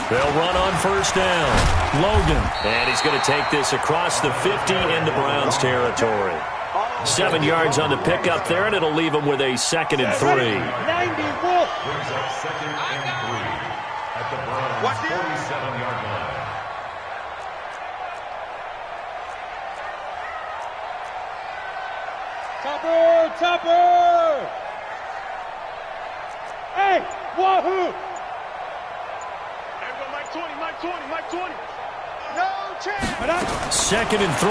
They'll run on first down. Logan. And he's going to take this across the 50 into Browns territory. 7 yards on the pickup there, and it'll leave him with a 2nd and 3. 90 Wolf. Brings up 2nd and 3 at the Browns 47-yard line. Topper! Hey, wahoo! Mike 20. No chance. 2nd and 3.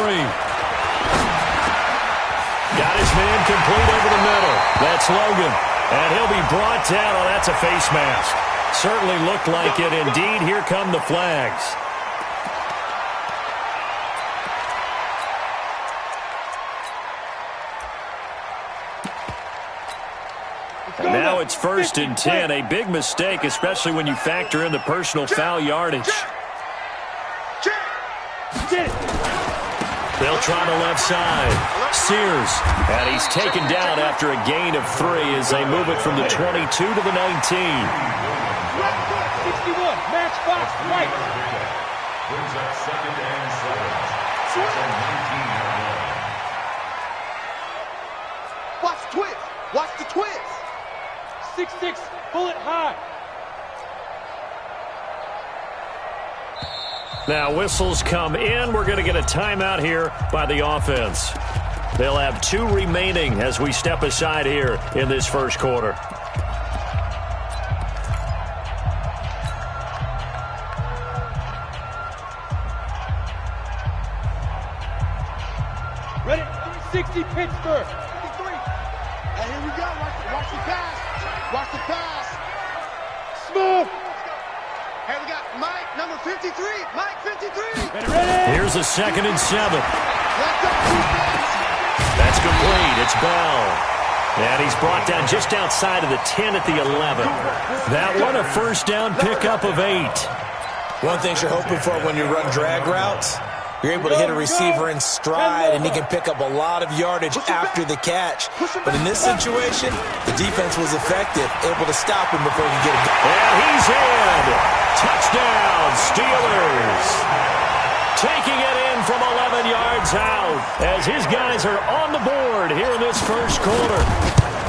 Got his man complete over the middle. That's Logan. And he'll be brought down. Oh, that's a face mask. Certainly looked like it. Indeed, here come the flags. And now it's 1st and 10. A big mistake, especially when you factor in the personal foul yardage. They'll try the left side. Sears. And he's taken down after a gain of 3 as they move it from the 22 to the 19. 61. Match box right. Brings up 2nd and 7. 19-yard line. Watch the twist. Watch the twist. 6-6. Bullet high. Now whistles come in. We're going to get a timeout here by the offense. They'll have 2 remaining as we step aside here in this first quarter. Ready? 360 Pittsburgh. 53. And here we go. Watch the pass. Watch the pass. Smooth. Hey, we got Mike, number 53. Mike, 53. Ready. Here's a 2nd and 7. Let's go, defense. That's complete. It's Bell. And he's brought down just outside of the 10 at the 11. That one a first down pickup of 8. One thing you're hoping for when you run drag routes, you're able to hit a receiver in stride, and he can pick up a lot of yardage after the catch. But in this situation, the defense was effective, able to stop him before he could get it. And he's in. Touchdown, Steelers. Taking it in from 11 yards out as his guys are on the board here in this first quarter.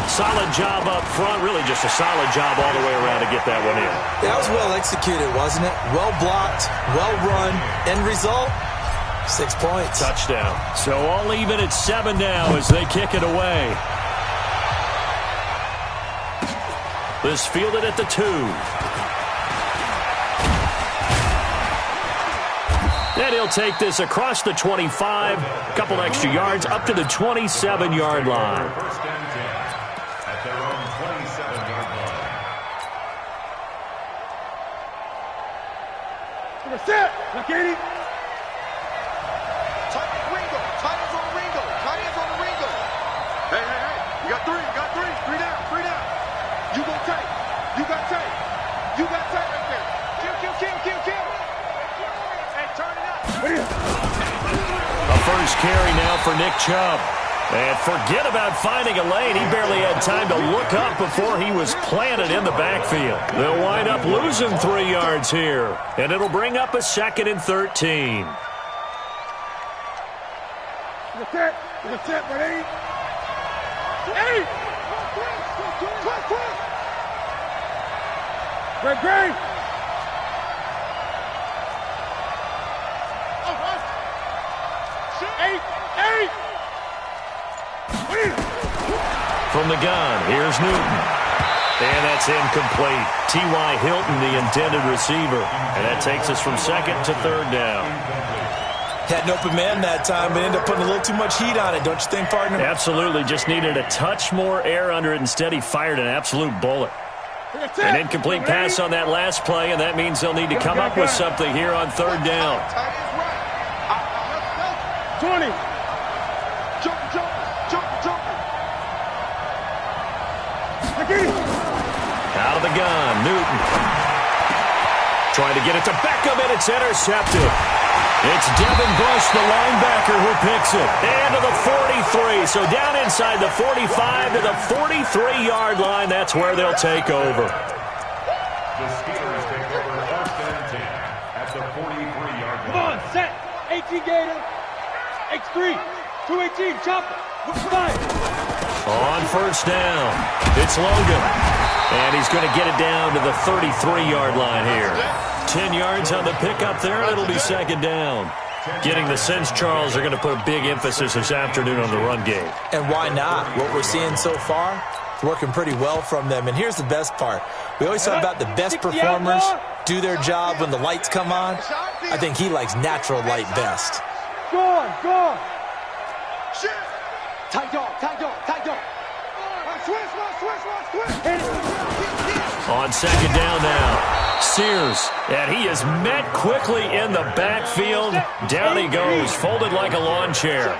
Solid job up front, really just a solid job all the way around to get that one in. That was well executed, wasn't it? Well blocked, well run. End result, 6 points. Touchdown. So all even at 7 now as they kick it away. This fielded at the 2. And he'll take this across the 25, a couple extra yards, up to the 27-yard line. First and 10 at their own 27-yard line. Set. Look at it. Tight Ringo. Tight ends on Ringo. Tight ends on Ringo. Hey. You got 3. You got 3. 3 down. 3 down. You got tape. You got tape. You got tape right there. Kill. Hey, turn it up. A first carry now for Nick Chubb. And forget about finding a lane. He barely had time to look up before he was planted in the backfield. They'll wind up losing 3 yards here. And it'll bring up a 2nd and 13. Set, ready? 8! Great! Eight! From the gun, here's Newton. And that's incomplete. T.Y. Hilton, the intended receiver. And that takes us from 2nd to 3rd down. Had an open man that time, but ended up putting a little too much heat on it, don't you think, partner? Absolutely. Just needed a touch more air under it. Instead, he fired an absolute bullet. An incomplete pass on that last play, and that means they'll need to come up with something here on 3rd down. 20. Jump. Out of the gun, Newton. Trying to get it to Beckham, and it's intercepted. It's Devin Bush, the linebacker, who picks it. And to the 43. So down inside the 45 to the 43-yard line. That's where they'll take over. The Steelers take over 1st and at the 43-yard line. Come on, set. 18 Gator. X3. 218, chopper. Fire. On first down, it's Logan. And he's going to get it down to the 33-yard line here. 10 yards on the pickup there, and it'll be second down. Getting the sense, Charles, are going to put a big emphasis this afternoon on the run game. And why not? What we're seeing so far is working pretty well from them. And here's the best part. We always talk about the best performers do their job when the lights come on. I think he likes natural light best. Go on. Shit. Tight dog. Switch. On second down now, Sears, and he is met quickly in the backfield. Down he goes, folded like a lawn chair.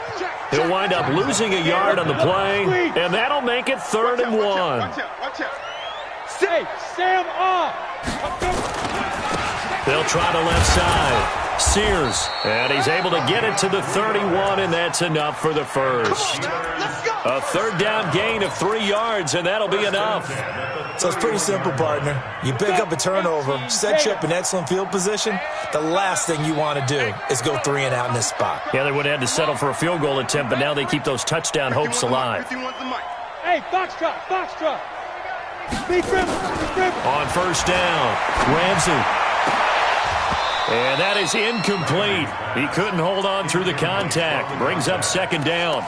He'll wind up losing a yard on the play, and that'll make it 3rd and 1. Watch out. Say, Sam off. They'll try the left side. Sears, and he's able to get it to the 31, and that's enough for the first. A 3rd down gain of 3 yards, and that'll be enough. So it's pretty simple, partner. You pick up a turnover, set you up in excellent field position. The last thing you want to do is go 3 and out in this spot. Yeah, they would have had to settle for a field goal attempt, but now they keep those touchdown hopes alive. Hey, box truck. On first down, Ramsey. And that is incomplete. He couldn't hold on through the contact. Brings up second down.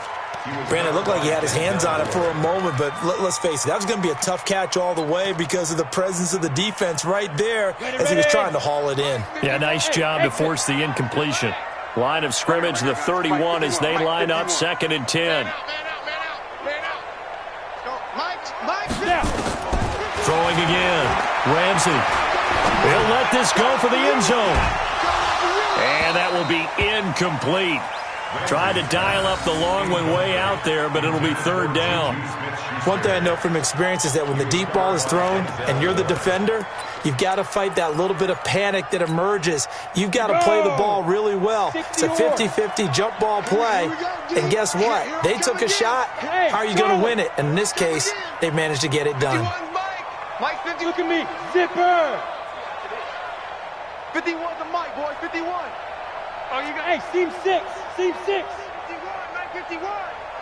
Brandon, it looked like he had his hands on it for a moment, but let's face it, that was going to be a tough catch all the way because of the presence of the defense right there as he was trying to haul it in. Yeah, nice job to force the incompletion. Line of scrimmage, the 31 as they line up, 2nd and 10. Throwing again, Ramsey. He'll let this go for the end zone. And that will be incomplete. Tried to dial up the long one way out there, but it'll be 3rd down. One thing I know from experience is that when the deep ball is thrown and you're the defender, you've got to fight that little bit of panic that emerges. You've got to play the ball really well. It's a 50-50 jump ball play. And guess what? They took a shot. How are you going to win it? And in this case, they managed to get it done. Mike, 50, look at me. Zipper. 51 to Mike, boy. 51. Oh, you got, hey, seam 6. 51, Mike, 51.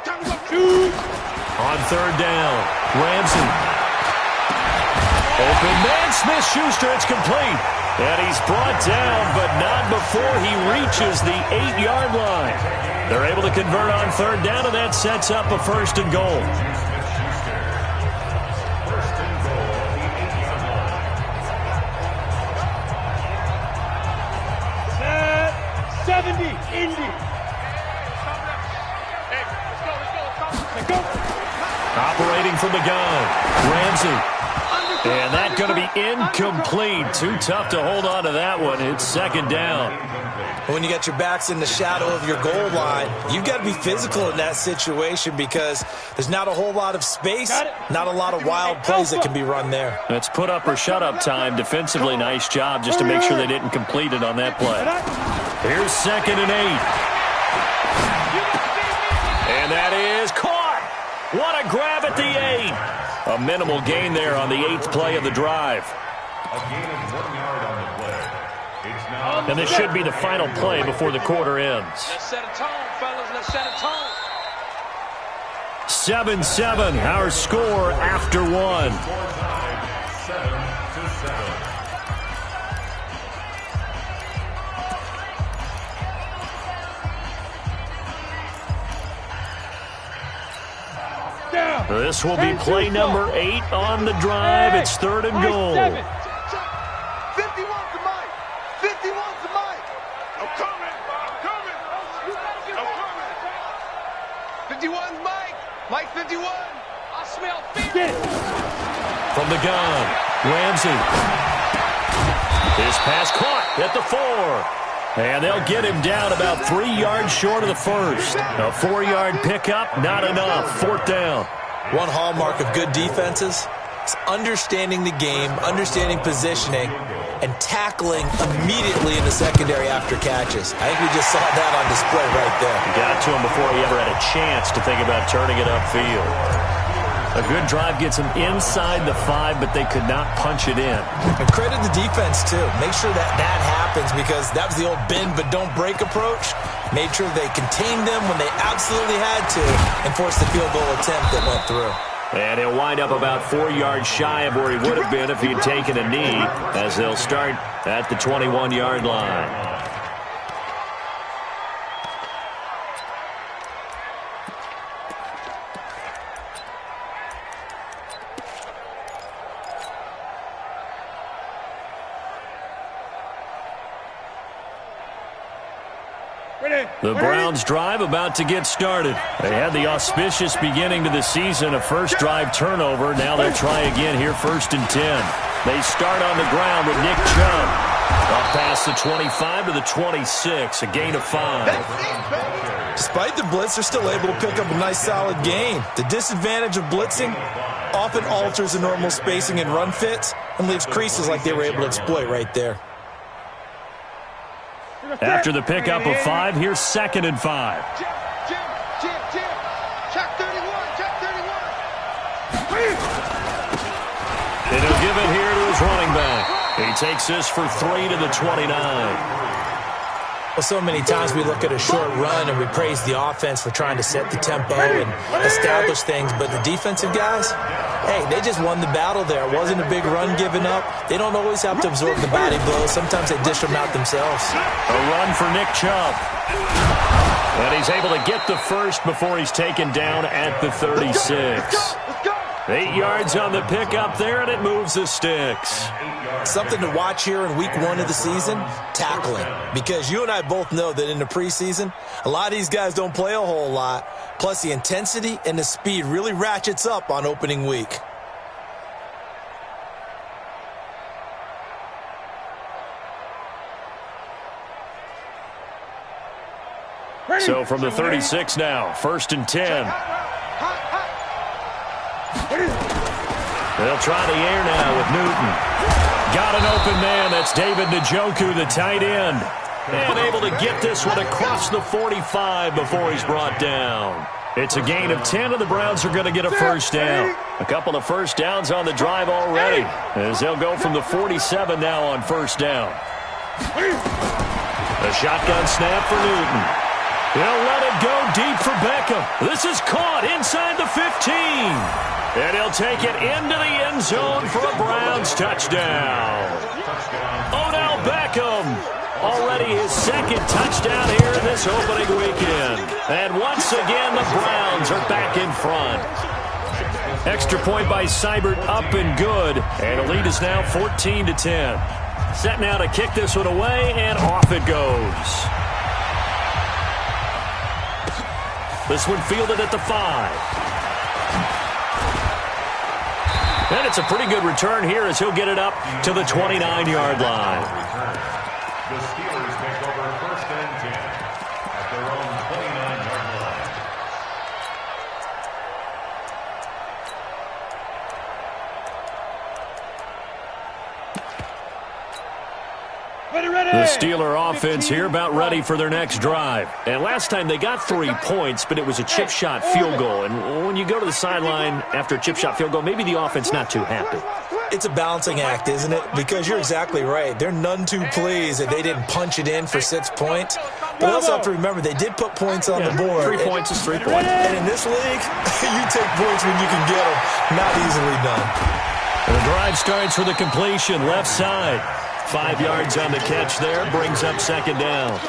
Time to go. Shoot. On 3rd down, Ramsey. Open man, Smith-Schuster, it's complete. And he's brought down, but not before he reaches the 8-yard line. They're able to convert on 3rd down, and that sets up a 1st and goal. 70, Indy. Hey, let's go. Operating from the gun, Ramsey. And that's going to be incomplete. Too tough to hold on to that one. It's 2nd down. When you got your backs in the shadow of your goal line, you've got to be physical in that situation because there's not a whole lot of space, not a lot of wild plays that can be run there. It's put up or shut up time. Defensively, nice job just to make sure they didn't complete it on that play. Here's 2nd and 8. And that is caught. What a grab at the 8. A minimal gain there on the 8th play of the drive. A gain of 1 yard on the play. It's now And this should be the final play before the quarter ends. Let's set a tone, fellas. Let's set a tone. 7-7, our score after 1. 7-7. This will be play number 8 on the drive. It's 3rd and goal. 51 to Mike. 51 to Mike. I'm coming. 51 Mike. Mike 51. I smell 50. From the gun, Ramsey. His pass caught at the 4. And they'll get him down about 3 yards short of the first. A 4-yard pickup, not enough. 4th down. One hallmark of good defenses is understanding the game, understanding positioning, and tackling immediately in the secondary after catches. I think we just saw that on display right there. Got to him before he ever had a chance to think about turning it upfield. A good drive gets them inside the 5, but they could not punch it in. And credit the defense, too. Make sure that happens because that was the old bend but don't break approach. Made sure they contained them when they absolutely had to and forced the field goal attempt that went through. And he'll wind up about 4 yards shy of where he would have been if he'd taken a knee, as they'll start at the 21-yard line. The Browns drive about to get started. They had the auspicious beginning to the season, a first drive turnover. Now they'll try again here, 1st and 10. They start on the ground with Nick Chubb. Up past the 25 to the 26, a gain of 5. Despite the blitz, they're still able to pick up a nice solid gain. The disadvantage of blitzing often alters the normal spacing and run fits and leaves creases like they were able to exploit right there. After the pickup of 5, here's 2nd and 5. Jim. Check 31. And he'll give it here to his running back. He takes this for 3 to the 29. Well, so many times we look at a short run and we praise the offense for trying to set the tempo and establish things, but the defensive guys, hey, they just won the battle there. It wasn't a big run given up. They don't always have to absorb the body blows. Sometimes they dish them out themselves. A run for Nick Chubb. And he's able to get the first before he's taken down at the 36. 8 yards on the pickup there, and it moves the sticks. Something to watch here in week 1 of the season, tackling. Because you and I both know that in the preseason, a lot of these guys don't play a whole lot. Plus, the intensity and the speed really ratchets up on opening week. So from the 36 now, 1st and 10. They'll try the air now with Newton. Got an open man. That's David Njoku, the tight end. And able to get this one across the 45 before he's brought down. It's a gain of 10, and the Browns are going to get a first down. A couple of first downs on the drive already, as they'll go from the 47 now on 1st down. A shotgun snap for Newton. He'll let it go deep for Beckham. This is caught inside the 15. And he'll take it into the end zone for a Browns touchdown. Odell Beckham, already his 2nd touchdown here in this opening weekend. And once again, the Browns are back in front. Extra point by Seibert, up and good. And the lead is now 14 to 10. Set now to kick this one away, and off it goes. This one fielded at the 5. And it's a pretty good return here as he'll get it up to the 29-yard line. The Steelers take over 1st and 10 at their own 29-yard line. The Steeler offense here about ready for their next drive. And last time they got 3 points, but it was a chip shot field goal. And when you go to the sideline after a chip shot field goal, maybe the offense not too happy. It's a balancing act, isn't it? Because you're exactly right. They're none too pleased that they didn't punch it in for 6 points. But also have to remember, they did put points on the board. 3 points is 3 points. And in this league, you take points when you can get them. Not easily done. And the drive starts with a completion, left side. 5 yards on the catch there, brings up 2nd down.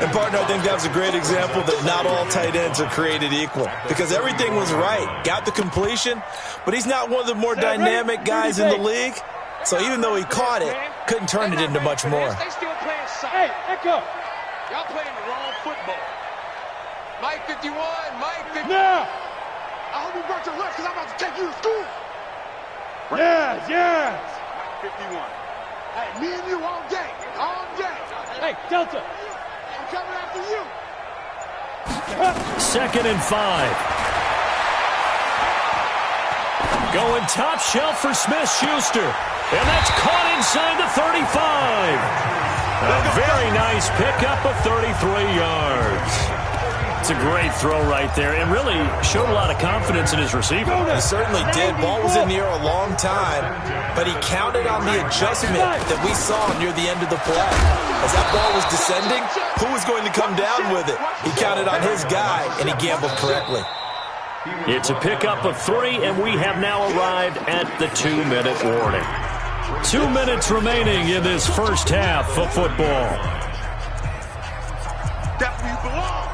And, partner, I think that was a great example that not all tight ends are created equal. Because everything was right. Got the completion, but he's not one of the more dynamic guys in the league. So even though he caught it, couldn't turn it into much more. They still playing side. Hey, Echo. Y'all playing the wrong football. Mike 51, Mike 51. No! I hope you brought your lunch because I'm about to take you to school. Yes. Mike 51. Hey, me and you all day. Hey, Delta. I'm coming after you. 2nd and 5. Going top shelf for Smith-Schuster. And that's caught inside the 35. A very nice pickup of 33 yards. That's a great throw right there, and really showed a lot of confidence in his receiver. He certainly did. Ball was in the air a long time, but he counted on the adjustment that we saw near the end of the play. As that ball was descending, who was going to come down with it? He counted on his guy, and he gambled correctly. It's a pickup of 3, and we have now arrived at the 2-minute warning. 2 minutes remaining in this first half of football. That's where you belong.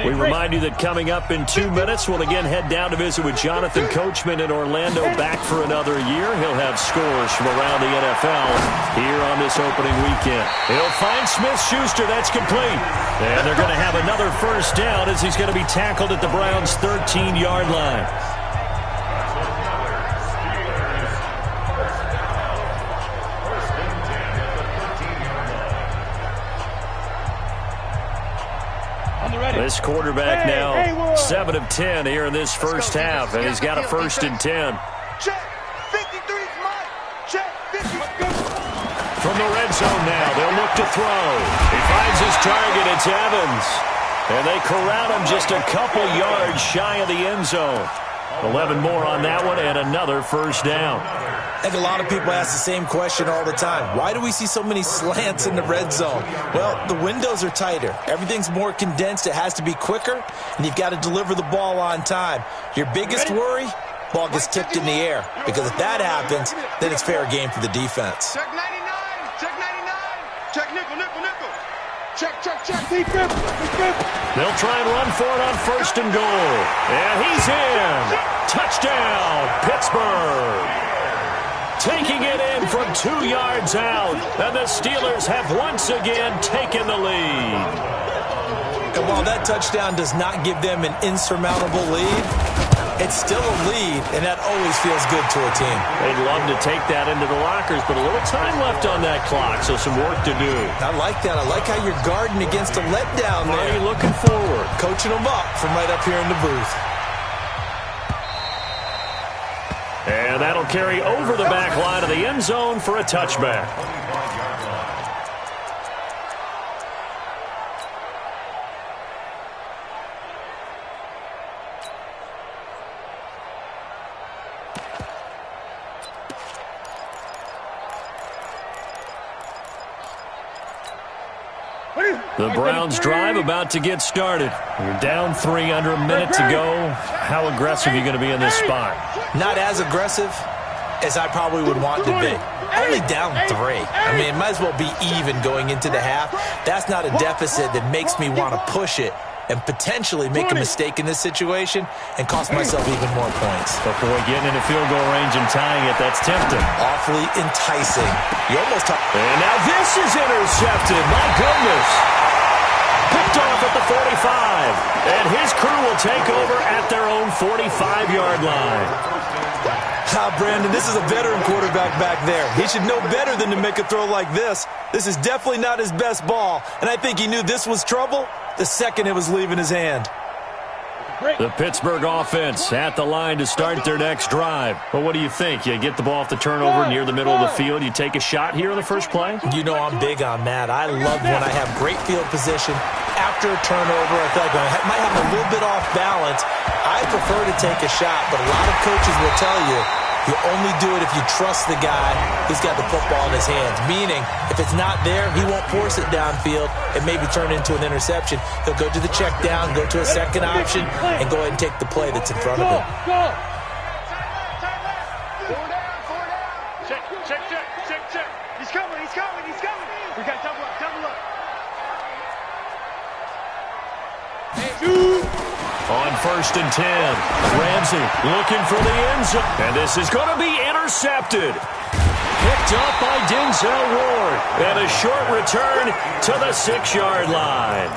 We remind you that coming up in 2 minutes, we'll again head down to visit with Jonathan Coachman in Orlando, back for another year. He'll have scores from around the NFL here on this opening weekend. He'll find Smith-Schuster. That's complete. And they're going to have another first down as he's going to be tackled at the Browns' 13-yard line. This quarterback now 7 of 10 here in this first half, and he's got a 1st and 10. Check. 53's mine. Check. 50. From the red zone now, they'll look to throw. He finds his target. It's Evans. And they corral him just a couple yards shy of the end zone. 11 more on that one, and another first down. I think a lot of people ask the same question all the time. Why do we see so many slants in the red zone? Well, the windows are tighter. Everything's more condensed. It has to be quicker, and you've got to deliver the ball on time. Your biggest worry, ball gets tipped in the air. Because if that happens, then it's fair game for the defense. Check 99. Check 99. Check nickel, nickel, nickel. Check, check, check. Defense. They'll try and run for it on 1st and goal. And he's in. Touchdown, Pittsburgh. Taking it in from 2 yards out. And the Steelers have once again taken the lead. And while that touchdown does not give them an insurmountable lead, it's still a lead, and that always feels good to a team. They'd love to take that into the lockers, but a little time left on that clock, so some work to do. I like that. I like how you're guarding against a letdown there. Are you looking forward? Coaching them up from right up here in the booth. And that'll carry over the back line of the end zone for a touchback. The Browns drive about to get started. You're down 3 under a minute to go. How aggressive are you going to be in this spot? Not as aggressive as I probably would want to be. Only down 3. I mean, it might as well be even going into the half. That's not a deficit that makes me want to push it and potentially make a mistake in this situation and cost myself even more points. Before getting into field goal range and tying it, that's tempting. Awfully enticing. You almost... And now this is intercepted. My goodness. Picked off at the 45. And his crew will take over at their own 45-yard line. Brandon, this is a veteran quarterback back there. He should know better than to make a throw like this. This is definitely not his best ball, and I think he knew this was trouble the second it was leaving his hand. The Pittsburgh offense at the line to start their next drive. Well, what do you think? You get the ball off the turnover near the middle of the field. You take a shot here in the first play? You know I'm big on that. I love when I have great field position. After a turnover, I feel like I might have a little bit off balance. I prefer to take a shot, but a lot of coaches will tell you you only do it if you trust the guy who's got the football in his hands. Meaning, if it's not there, he won't force it downfield and maybe turn it into an interception. He'll go to the check down, go to a second option, and go ahead and take the play that's in front of him. Check, check, check, check, check. He's coming, he's coming, he's coming. We got double up, double up. On 1st and 10, Ramsey looking for the end zone. And this is going to be intercepted. Picked up by Denzel Ward. And a short return to the 6-yard line.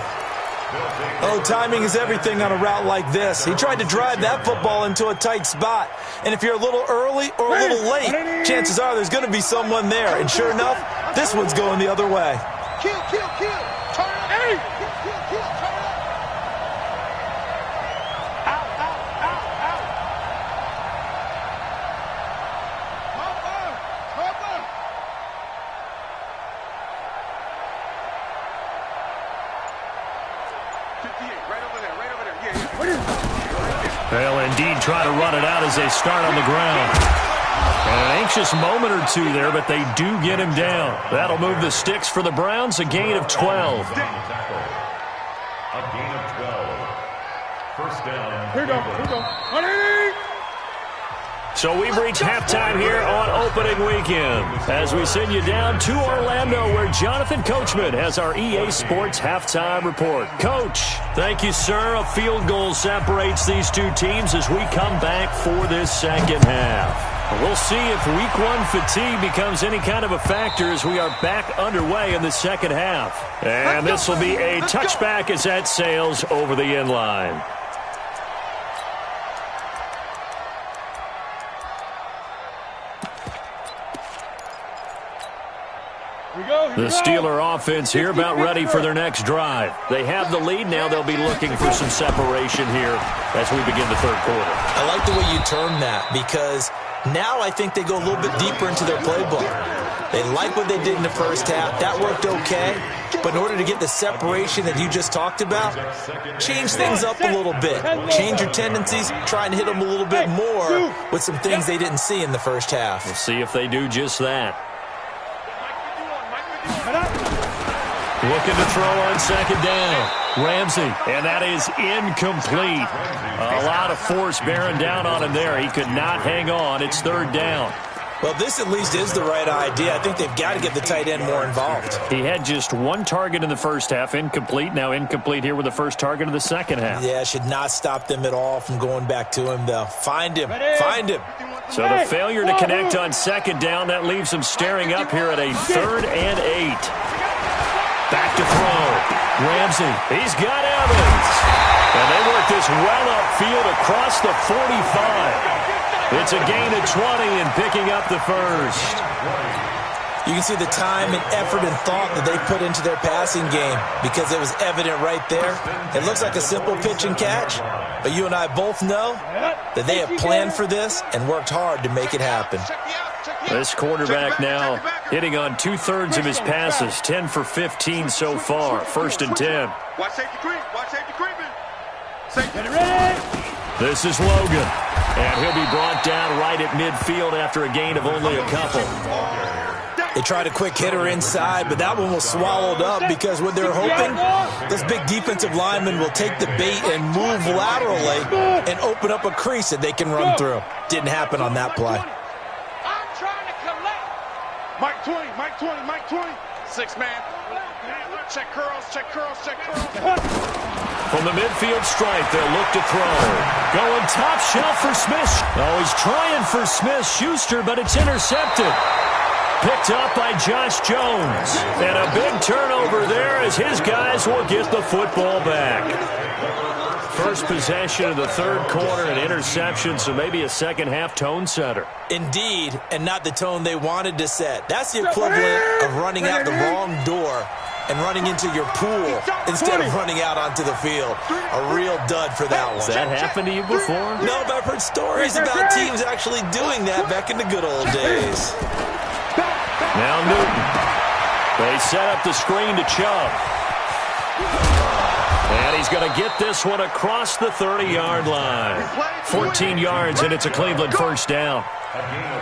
Oh, timing is everything on a route like this. He tried to drive that football into a tight spot. And if you're a little early or a little late, chances are there's going to be someone there. And sure enough, this one's going the other way. Kill, kill, kill. Turn up. Hey. Kill, kill, kill. Turn up. They'll indeed try to run it out as they start on the ground. And an anxious moment or two there, but they do get him down. That'll move the sticks for the Browns, a gain of 12. A gain of 12. First down. Here we go. So we've reached halftime here on opening weekend as we send you down to Orlando where Jonathan Coachman has our EA Sports halftime report. Coach, thank you, sir. A field goal separates these two teams as we come back for this second half. We'll see if week one fatigue becomes any kind of a factor as we are back underway in the second half. And this will be a touchback as that sails over the end line. The Steeler offense here about ready for their next drive. They have the lead. Now they'll be looking for some separation here as we begin the third quarter. I like the way you term that because now I think they go a little bit deeper into their playbook. They like what they did in the first half. That worked okay. But in order to get the separation that you just talked about, change things up a little bit. Change your tendencies. Try and hit them a little bit more with some things they didn't see in the first half. We'll see if they do just that. Looking to throw on second down. Ramsey, and that is incomplete. A lot of force bearing down on him there. He could not hang on. It's third down. Well, this at least is the right idea. I think they've got to get the tight end more involved. He had just one target in the first half, incomplete. Now incomplete here with the first target of the second half. Yeah, should not stop them at all from going back to him, though. Find him. Find him. So the failure to connect on second down, that leaves him staring up here at a 3rd and 8. Back to throw. Ramsey, he's got Evans. And they work this well upfield across the 45. It's a gain of 20 and picking up the first. You can see the time and effort and thought that they put into their passing game because it was evident right there. It looks like a simple pitch and catch, but you and I both know that they have planned for this and worked hard to make it happen. This quarterback now hitting on 2/3 of his passes, 10 for 15 so far. 1st and 10. Watch safety creep. Watch safety creeping. Safety. This is Logan, and he'll be brought down right at midfield after a gain of only a couple. They tried a quick hitter inside, but that one was swallowed up because what they're hoping, this big defensive lineman will take the bait and move laterally and open up a crease that they can run through. Didn't happen on that play. Mike 20, Mike 20, Mike 20. 6-man. Check curls, check curls, check curls. From the midfield stripe, they'll look to throw. Going top shelf for Smith. Oh, he's trying for Smith-Schuster, but it's intercepted. Picked up by Josh Jones. And a big turnover there as his guys will get the football back. First possession of the third quarter, an interception, so maybe a second-half tone setter. Indeed, and not the tone they wanted to set. That's the equivalent of running out the wrong door and running into your pool instead of running out onto the field. A real dud for that one. Has that happened to you before? No, but I've heard stories about teams actually doing that back in the good old days. Now Newton. They set up the screen to Chubb. And he's going to get this one across the 30-yard line. 14 yards, and it's a Cleveland first down.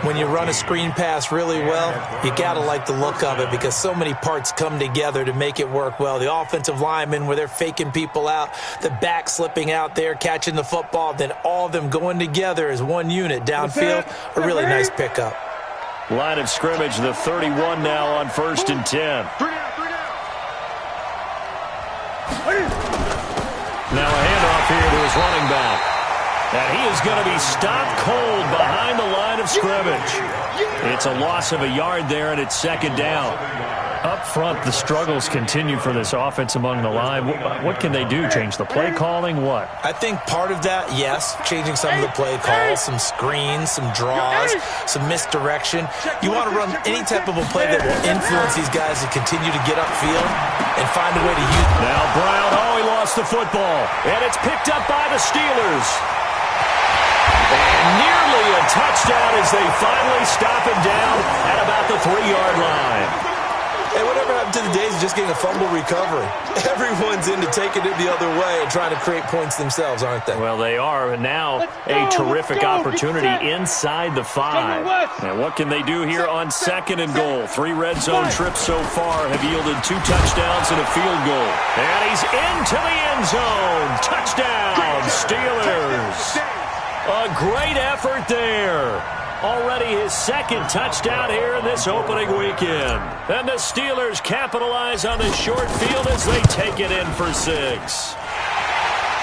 When you run a screen pass really well, you got to like the look of it because so many parts come together to make it work well. The offensive linemen, where they're faking people out, the back slipping out there, catching the football, then all of them going together as one unit downfield. A really nice pickup. Line of scrimmage, the 31 now on 1st and 10. Now a handoff here to his running back. And he is going to be stopped cold behind the line of scrimmage. It's a loss of a yard there, and it's second down. Up front, the struggles continue for this offense among the line. What can they do? Change the play calling? What? I think part of that, yes, changing some of the play calls, some screens, some draws, some misdirection. You want to run any type of a play that will influence these guys to continue to get upfield and find a way to use it. Now Brown, he lost the football, and it's picked up by the Steelers. And nearly a touchdown as they finally stop him down at about the 3-yard line. Hey, whatever happened to the days of just getting a fumble recovery? Everyone's into taking it the other way and trying to create points themselves, aren't they? Well, they are. And now a terrific opportunity inside the 5. And what can they do here on 2nd and goal? 3 red zone trips so far have yielded 2 touchdowns and a field goal. And he's into the end zone. Touchdown, Steelers. A great effort there. Already his 2nd touchdown here in this opening weekend. And the Steelers capitalize on the short field as they take it in for 6.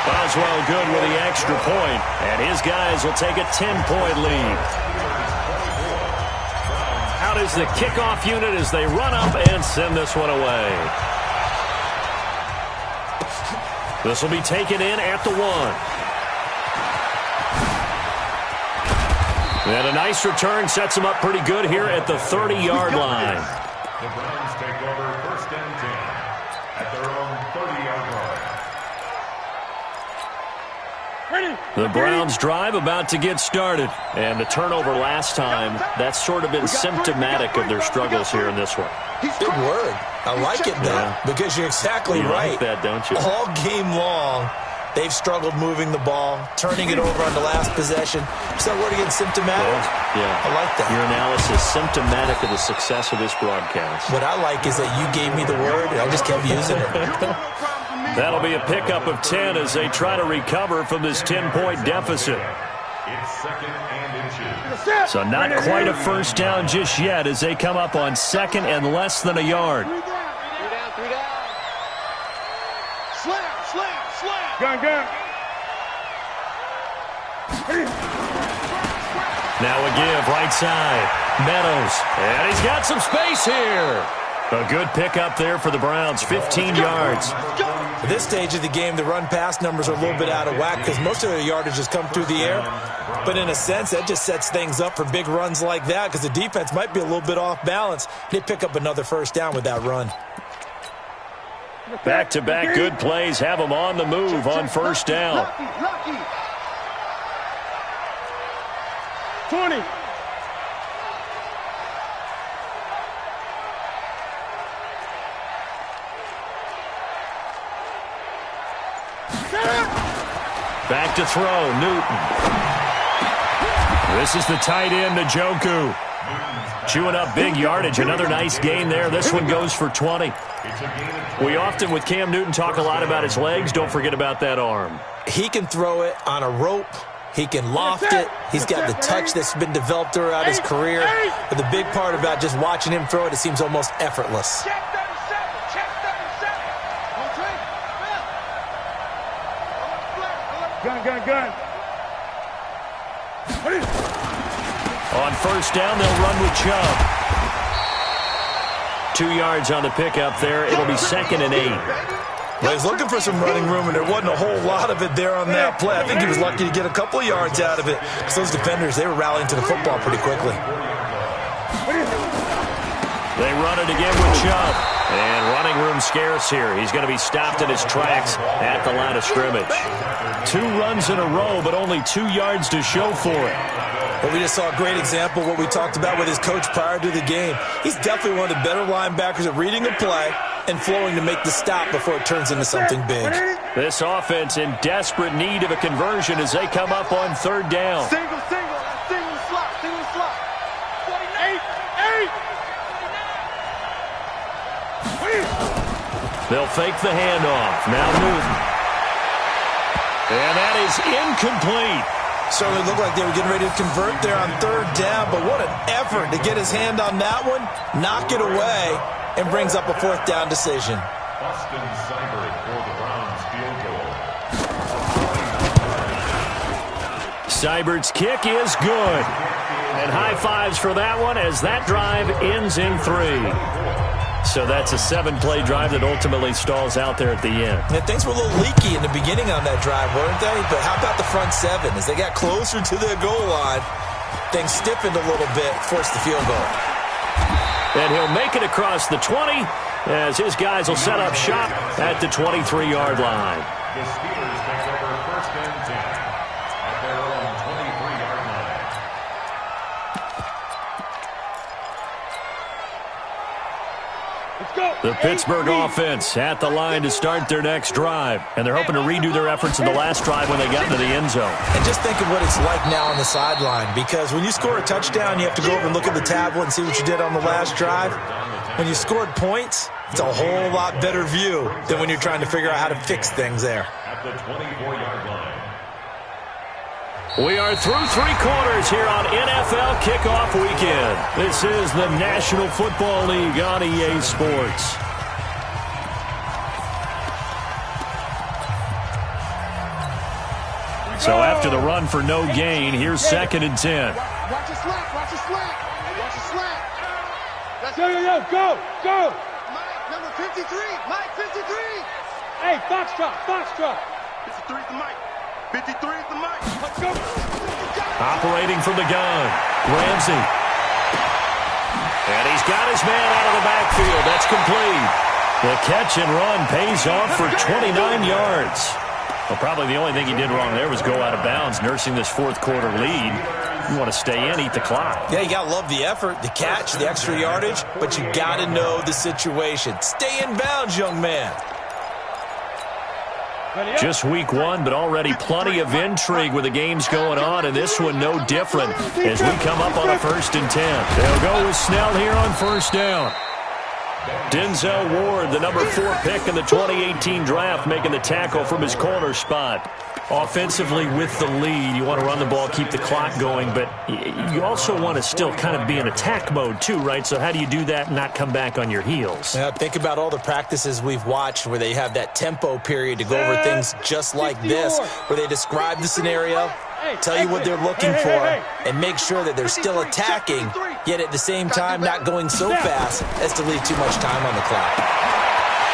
Boswell good with the extra point, and his guys will take a 10-point lead. Out is the kickoff unit as they run up and send this one away. This will be taken in at the 1. And a nice return sets him up pretty good here at the 30-yard line. The Browns take over 1st and 10 at their own 30-yard line. The Browns drive about to get started. And the turnover last time, that's sort of been symptomatic of their struggles here in this one. Big word. I like it, though, because you're exactly right. You like that, don't you? All game long, they've struggled moving the ball, turning it over on the last possession. So word again, symptomatic? Yeah. I like that. Your analysis symptomatic of the success of this broadcast. What I like is that you gave me the word, and I just kept using it. That'll be a pickup of 10 as they try to recover from this 10-point deficit. It's 2nd and inches. So not quite a first down just yet as they come up on 2nd and less than a yard. 3 down. 3 down. Slam. Gun. Now a give right side. Meadows. And he's got some space here. A good pickup there for the Browns. 15 yards. At this stage of the game, the run-pass numbers are a little bit out of whack because most of their yardage has come through the air. But in a sense, that just sets things up for big runs like that because the defense might be a little bit off balance. They pick up another first down with that run. Back-to-back good plays have them on the move on first down. Lucky. 20. Back to throw, Newton. This is the tight end, Njoku. Chewing up big yardage. Another nice gain there. This one goes for 20. We often, with Cam Newton, talk a lot about his legs. Don't forget about that arm. He can throw it on a rope. He can loft it. He's got the touch that's been developed throughout his career. But the big part about just watching him throw it, it seems almost effortless. Check 37. Gun. On first down, they'll run with Chubb. 2 yards on the pickup there. It'll be 2nd and 8. Well, he's looking for some running room, and there wasn't a whole lot of it there on that play. I think he was lucky to get a couple of yards out of it because those defenders, they were rallying to the football pretty quickly. They run it again with Chubb. And running room scarce here. He's going to be stopped in his tracks at the line of scrimmage. 2 runs in a row, but only 2 yards to show for it. But we just saw a great example of what we talked about with his coach prior to the game. He's definitely one of the better linebackers at reading a play and flowing to make the stop before it turns into something big. This offense in desperate need of a conversion as they come up on third down. Single slot. 48. They'll fake the handoff. Now Newton. And that is incomplete. Certainly looked like they were getting ready to convert there on third down, but what an effort to get his hand on that one, knock it away, and brings up a 4th down decision. Austin Seibert for the Browns field goal. Seibert's kick is good. And high fives for that one as that drive ends in 3. So that's a 7-play drive that ultimately stalls out there at the end. And things were a little leaky in the beginning on that drive, weren't they? But how about the front 7? As they got closer to their goal line, things stiffened a little bit, forced the field goal. And he'll make it across the 20 as his guys will set up shop at the 23-yard line. The Steelers take over 1st and 10 at their own 23-yard line. The Pittsburgh offense at the line to start their next drive. And they're hoping to redo their efforts in the last drive when they got into the end zone. And just think of what it's like now on the sideline, because when you score a touchdown, you have to go over and look at the tablet and see what you did on the last drive. When you scored points, it's a whole lot better view than when you're trying to figure out how to fix things there. At the 24-yard line. We are through three quarters here on NFL Kickoff Weekend. This is the National Football League on EA Sports. So after the run for no gain, here's 2nd and 10. Watch your slack, watch your slack. Watch your slack. Go. Mike, number 53. Mike, 53. Hey, Foxtrot. 53 is the Mike. 53 is the Mike. Let's go. Operating from the gun, Ramsey. And he's got his man out of the backfield. That's complete. The catch and run pays off for 29 yards. Well, probably the only thing he did wrong there was go out of bounds, nursing this fourth quarter lead. You want to stay in, eat the clock. Yeah, you got to love the effort, the catch, the extra yardage, but you got to know the situation. Stay in bounds, young man. Just week one, but already plenty of intrigue with the games going on, and this one no different as we come up on a 1st and 10. They'll go with Snell here on 1st down. Denzel Ward, the number 4 pick in the 2018 draft, making the tackle from his corner spot. Offensively with the lead, you want to run the ball, keep the clock going, but you also want to still kind of be in attack mode too, right? So how do you do that and not come back on your heels? Now, think about all the practices we've watched where they have that tempo period to go over things just like this, where they describe the scenario, tell you what they're looking for, and make sure that they're still attacking, yet at the same time not going so fast as to leave too much time on the clock.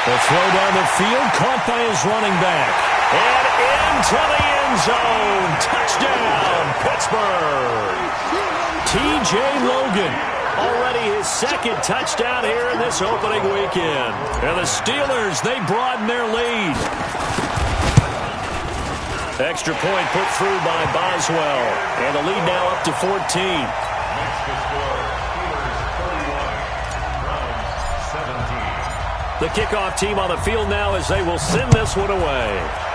The throw down the field, caught by his running back. And into the end zone. Touchdown, Pittsburgh. T.J. Logan, already his 2nd touchdown here in this opening weekend. And the Steelers, they broaden their lead. Extra point put through by Boswell. And the lead now up to 14. Next to score, Steelers 31, Browns 17. The kickoff team on the field now as they will send this one away.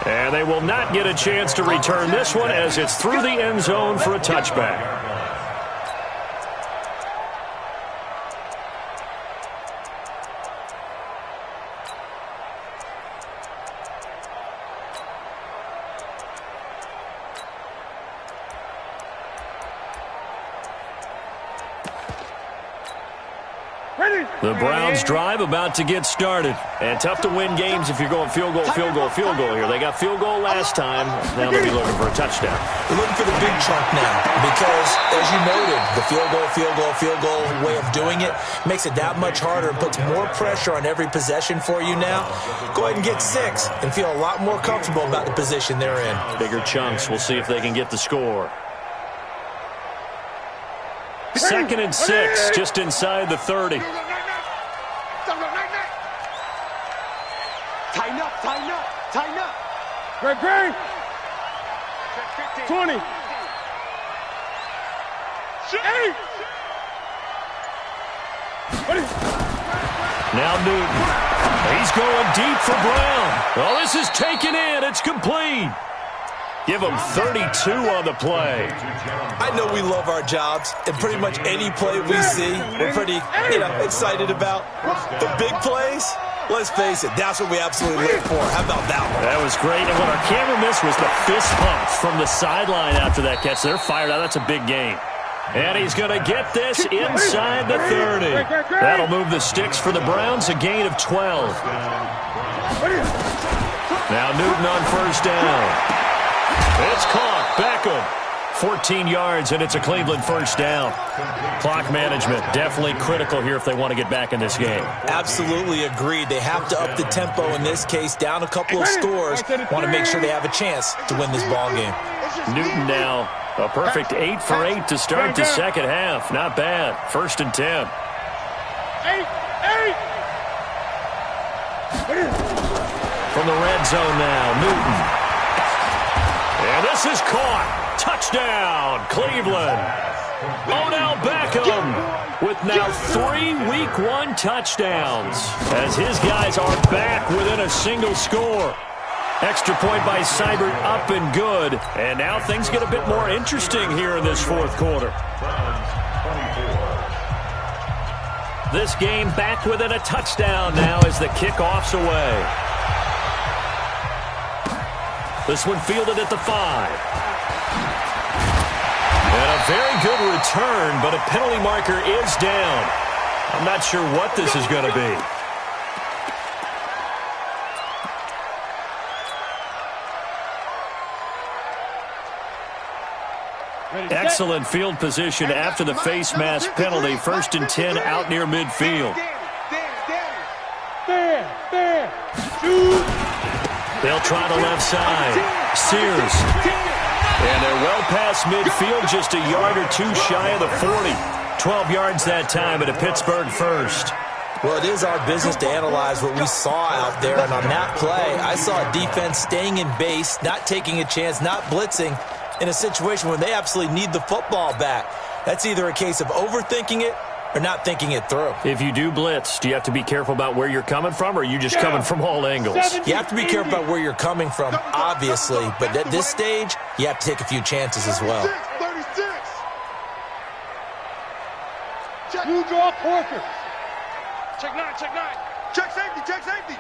And they will not get a chance to return this one as it's through the end zone for a touchback. The Browns drive about to get started. And tough to win games if you're going field goal here. They got field goal last time. Now they'll be looking for a touchdown. They're looking for the big chunk now because, as you noted, the field goal way of doing it makes it that much harder and puts more pressure on every possession for you now. Go ahead and get 6 and feel a lot more comfortable about the position they're in. Bigger chunks. We'll see if they can get the score. 2nd and 6, just inside the 30. Tighten up. Greg. 20. 8. Now Newton. He's going deep for Brown. Well, this is taken in. It's complete. Give him 32 on the play. I know we love our jobs, and pretty much any play we see, we're pretty, excited about. The big plays, let's face it, that's what we absolutely live for. How about that one? That was great. And what our camera missed was the fist pump from the sideline after that catch. They're fired out. That's a big game. And he's going to get this inside the 30. That'll move the sticks for the Browns, a gain of 12. Now Newton on 1st down. It's caught. Beckham. 14 yards, and it's a Cleveland 1st down. Clock management definitely critical here if they want to get back in this game. Absolutely agreed. They have to up the tempo in this case, down a couple of scores. Want to make sure they have a chance to win this ball game. Newton now a perfect 8 for 8 to start the second half. Not bad. 1st and 10. 8. From the red zone now, Newton. And this is caught. Touchdown, Cleveland. Odell Beckham with now 3 Week 1 touchdowns as his guys are back within a single score. Extra point by Seibert up and good. And now things get a bit more interesting here in this fourth quarter. This game back within a touchdown now as the kickoff's away. This one fielded at the 5. And a very good return, but a penalty marker is down. I'm not sure what this is going to be. Excellent field position after the face mask penalty. 1st and 10 out near midfield. They'll try the left side. Sears. And they're well past midfield, just a yard or two shy of the 40. 12 yards that time at a Pittsburgh first. Well, it is our business to analyze what we saw out there. And on that play, I saw a defense staying in base, not taking a chance, not blitzing in a situation where they absolutely need the football back. That's either a case of overthinking it or not thinking it through. If you do blitz, do you have to be careful about where you're coming from, or are you just coming from all angles? You have to be careful about where you're coming from, obviously, but at this stage, you have to take a few chances as well. 36. You draw Porker. Check 9, check 9. Check safety, check safety.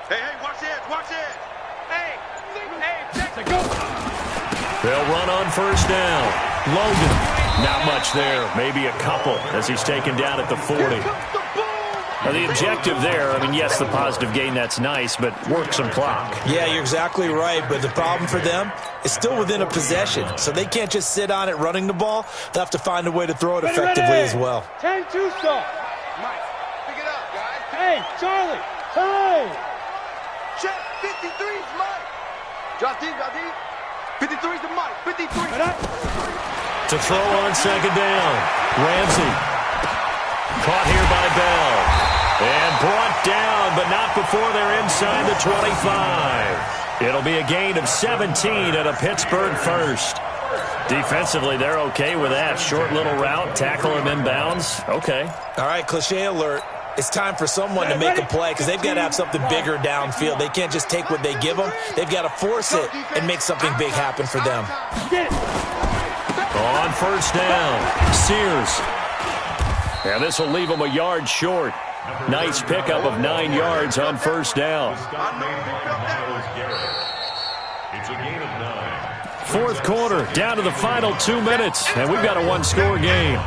Hey, watch the edge, watch the edge. Hey, check. Go. They'll run on 1st down. Logan, not much there. Maybe a couple as he's taken down at the 40. Now the objective there, I mean, yes, the positive gain, that's nice, but work some clock. Yeah, you're exactly right, but the problem for them is still within a possession, so they can't just sit on it running the ball. They'll have to find a way to throw it effectively as well. 10-2 stop. Mike, pick it up, guys. Hey, Charlie. Time. Check 53's Mike. Drop deep. 53's the Mike. 53. To throw on 2nd down. Ramsey. Caught here by Bell. And brought down, but not before they're inside the 25. It'll be a gain of 17 at a Pittsburgh first. Defensively, they're okay with that. Short little route, tackle him inbounds. Okay. All right, cliche alert. It's time for someone to make a play because they've got to have something bigger downfield. They can't just take what they give them. They've got to force it and make something big happen for them. On 1st down, Sears. And this will leave them a yard short. Nice pickup of 9 yards on 1st down. It's a gain of 9. Fourth quarter, down to the final 2 minutes, and we've got a one-score game.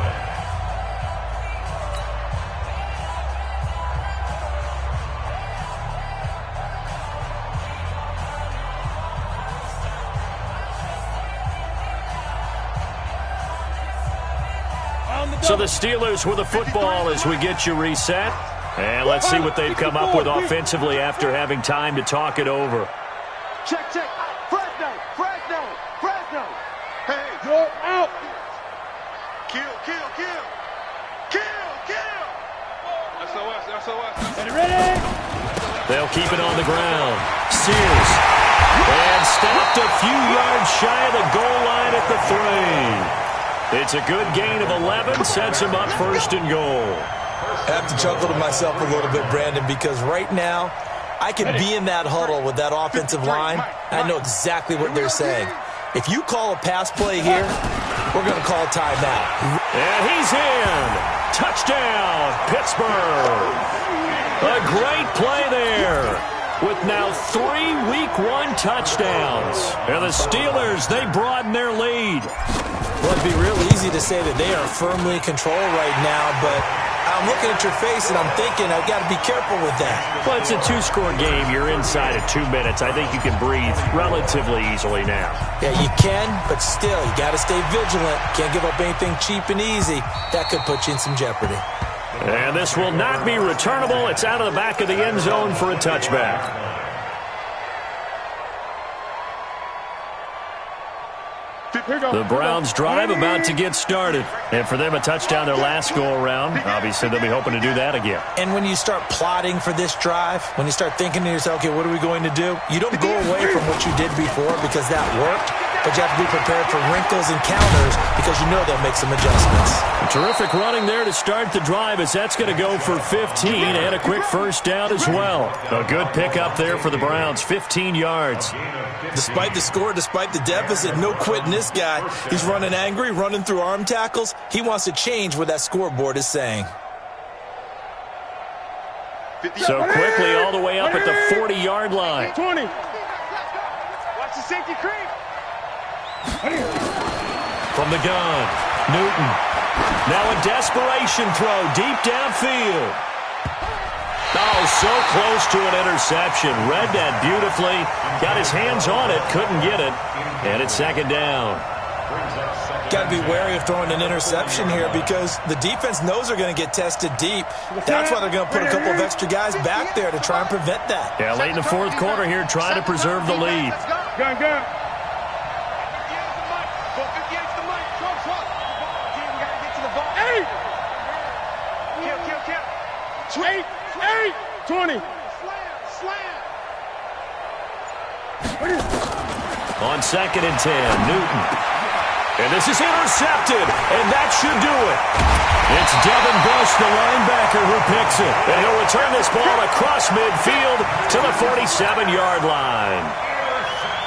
So the Steelers with the football as we get you reset. And let's see what they've come up with offensively after having time to talk it over. Check. Fresno. Hey. You're out. Kill. SOS. Ready? They'll keep it on the ground. Sears. And stopped a few yards shy of the goal line at the 3. It's a good gain of 11. Sets him up 1st and goal. I have to chuckle to myself a little bit, Brandon, because right now I could be in that huddle with that offensive line. I know exactly what they're saying. If you call a pass play here, we're going to call a timeout. And he's in. Touchdown, Pittsburgh. A great play there with now 3 Week 1 touchdowns. And the Steelers, they broaden their lead. Well, it'd be real easy to say that they are firmly in control right now, but I'm looking at your face and I'm thinking I've got to be careful with that. Well, it's a 2-score game. You're inside of 2 minutes. I think you can breathe relatively easily now. Yeah, you can, but still, you got to stay vigilant. Can't give up anything cheap and easy. That could put you in some jeopardy. And this will not be returnable. It's out of the back of the end zone for a touchback. The Browns drive about to get started. And for them, a touchdown their last go-around. Obviously, they'll be hoping to do that again. And when you start plotting for this drive, when you start thinking to yourself, okay, what are we going to do? You don't go away from what you did before because that worked. but you have to be prepared for wrinkles and counters because you know they'll make some adjustments. Terrific running there to start the drive as that's going to go for 15 and a quick first down as well. A good pickup there for the Browns, 15 yards. Despite the score, despite the deficit, no quitting this guy. He's running angry, running through arm tackles. He wants to change what that scoreboard is saying. So quickly all the way up at the 40-yard line. 20. Watch the safety creep. From the gun, Newton. Now a desperation throw deep downfield. Oh, so close to an interception. Read that beautifully. Got his hands on it, couldn't get it. And it's second down. Got to be wary of throwing an interception here because the defense knows they're going to get tested deep. That's why they're going to put a couple of extra guys back there to try and prevent that. Yeah, late in the fourth quarter here, trying to preserve the lead. Gun, gun. Eight, 20. On second and 10, Newton. And this is intercepted, and that should do it. It's Devin Bush, the linebacker, who picks it. And he'll return this ball across midfield to the 47-yard line.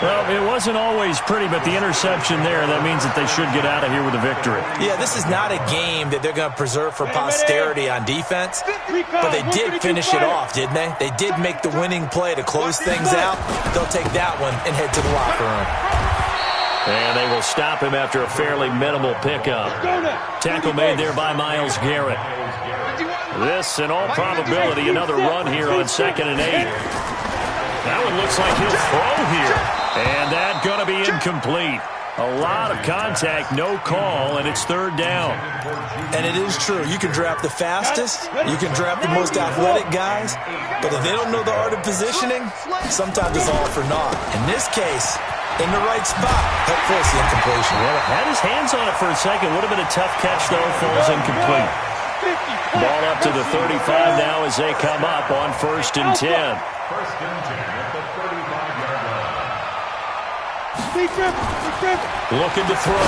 Well, it wasn't always pretty, but the interception there, that means that they should get out of here with a victory. Yeah, this is not a game that they're going to preserve for posterity on defense, but they did finish it off, didn't they? They did make the winning play to close things out. They'll take that one and head to the locker room. And they will stop him after a fairly minimal pickup. Tackle made there by Myles Garrett. This, in all probability, another run here on second and 8. That one looks like he'll throw here. And that's going to be incomplete. A lot of contact, no call, and it's third down. And it is true. You can draft the fastest. You can draft the most athletic guys. But if they don't know the art of positioning, sometimes it's all for naught. In this case, in the right spot, help force the incompletion. Well, had his hands on it for a second. Would have been a tough catch, though. Falls incomplete. Ball up to the 35 now as they come up on first and 10. First and 10 at the 35-yard line. Looking to throw.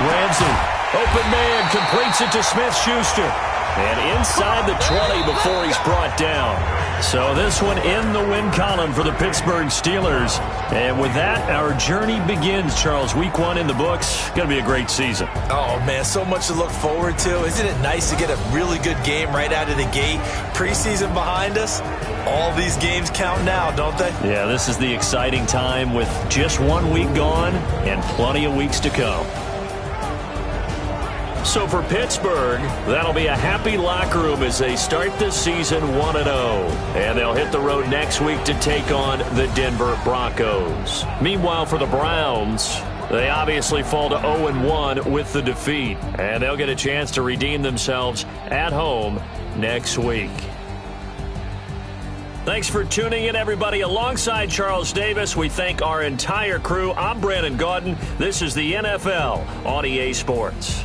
Ramsey. Open man. Completes it to Smith-Schuster. And inside the 20 before he's brought down. So this one in the win column for the Pittsburgh Steelers. And with that, our journey begins, Charles. Week 1 in the books. Going to be a great season. Oh, man, so much to look forward to. Isn't it nice to get a really good game right out of the gate? Preseason behind us. All these games count now, don't they? Yeah, this is the exciting time with just 1 week gone and plenty of weeks to come. So for Pittsburgh, that'll be a happy locker room as they start this season 1-0. And they'll hit the road next week to take on the Denver Broncos. Meanwhile, for the Browns, they obviously fall to 0-1 with the defeat. And they'll get a chance to redeem themselves at home next week. Thanks for tuning in, everybody. Alongside Charles Davis, we thank our entire crew. I'm Brandon Gaudin. This is the NFL on EA Sports.